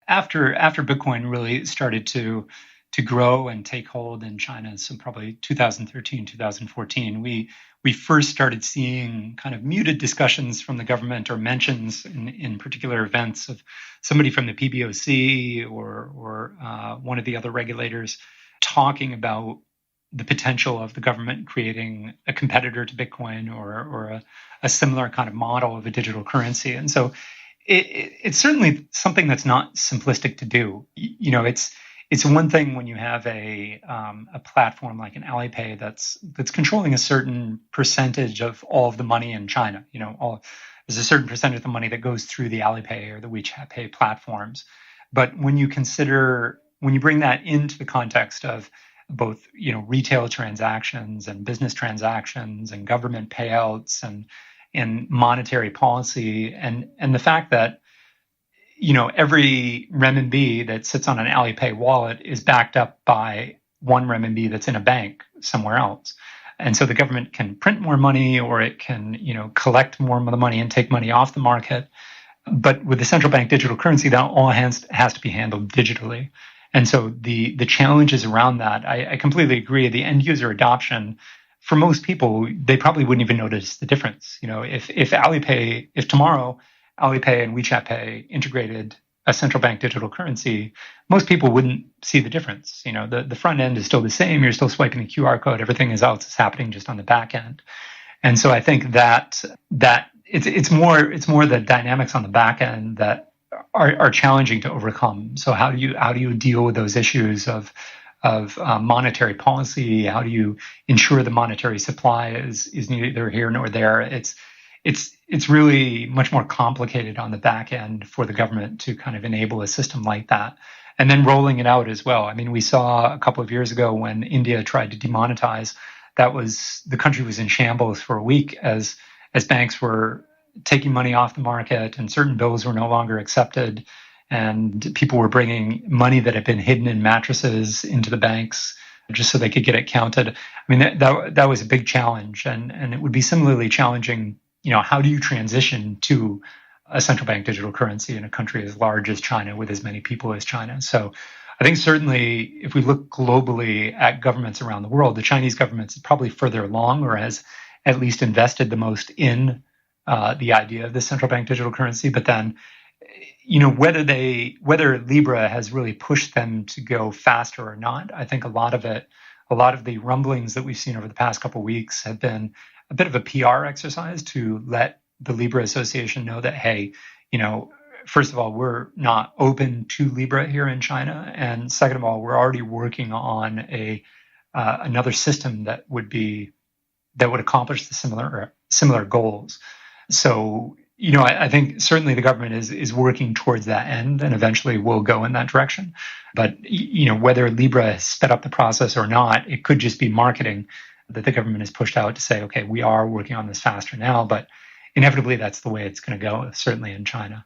after Bitcoin really started to grow and take hold in China, so probably 2013, 2014, we first started seeing kind of muted discussions from the government or mentions in particular events of somebody from the PBOC or one of the other regulators talking about the potential of the government creating a competitor to Bitcoin or a similar kind of model of a digital currency. And so it's certainly something that's not simplistic to do. It's one thing when you have a platform like an Alipay that's controlling a certain percentage of all of the money in China. There's a certain percentage of the money that goes through the Alipay or the WeChat Pay platforms. But when you bring that into the context of both retail transactions and business transactions and government payouts and monetary policy and the fact that every renminbi that sits on an Alipay wallet is backed up by one renminbi that's in a bank somewhere else. And so the government can print more money or it can, collect more of the money and take money off the market. But with the central bank digital currency, that all has to be handled digitally. And so the challenges around that, I completely agree. The end user adoption, for most people, they probably wouldn't even notice the difference. If tomorrow Alipay and WeChat Pay integrated a central bank digital currency, most people wouldn't see the difference. The front end is still the same. You're still swiping the QR code. Everything else is happening just on the back end. And so I think that it's more the dynamics on the back end that are challenging to overcome. So how do you deal with those issues of monetary policy? How do you ensure the monetary supply is neither here nor there? It's really much more complicated on the back end for the government to kind of enable a system like that. And then rolling it out as well. I mean, we saw a couple of years ago when India tried to demonetize, the country was in shambles for a week as banks were taking money off the market and certain bills were no longer accepted. And people were bringing money that had been hidden in mattresses into the banks just so they could get it counted. I mean, that was a big challenge. And it would be similarly challenging. How do you transition to a central bank digital currency in a country as large as China with as many people as China? So I think certainly if we look globally at governments around the world, the Chinese government is probably further along or has at least invested the most in the idea of the central bank digital currency. But then, whether Libra has really pushed them to go faster or not, I think a lot of the rumblings that we've seen over the past couple of weeks have been a bit of a PR exercise to let the Libra Association know that, hey, first of all, we're not open to Libra here in China, and second of all, we're already working on another system that would accomplish the similar goals. So, I think certainly the government is working towards that end, and eventually will go in that direction. But whether Libra has sped up the process or not, it could just be marketing that the government has pushed out to say, okay, we are working on this faster now, but inevitably that's the way it's going to go, certainly in China.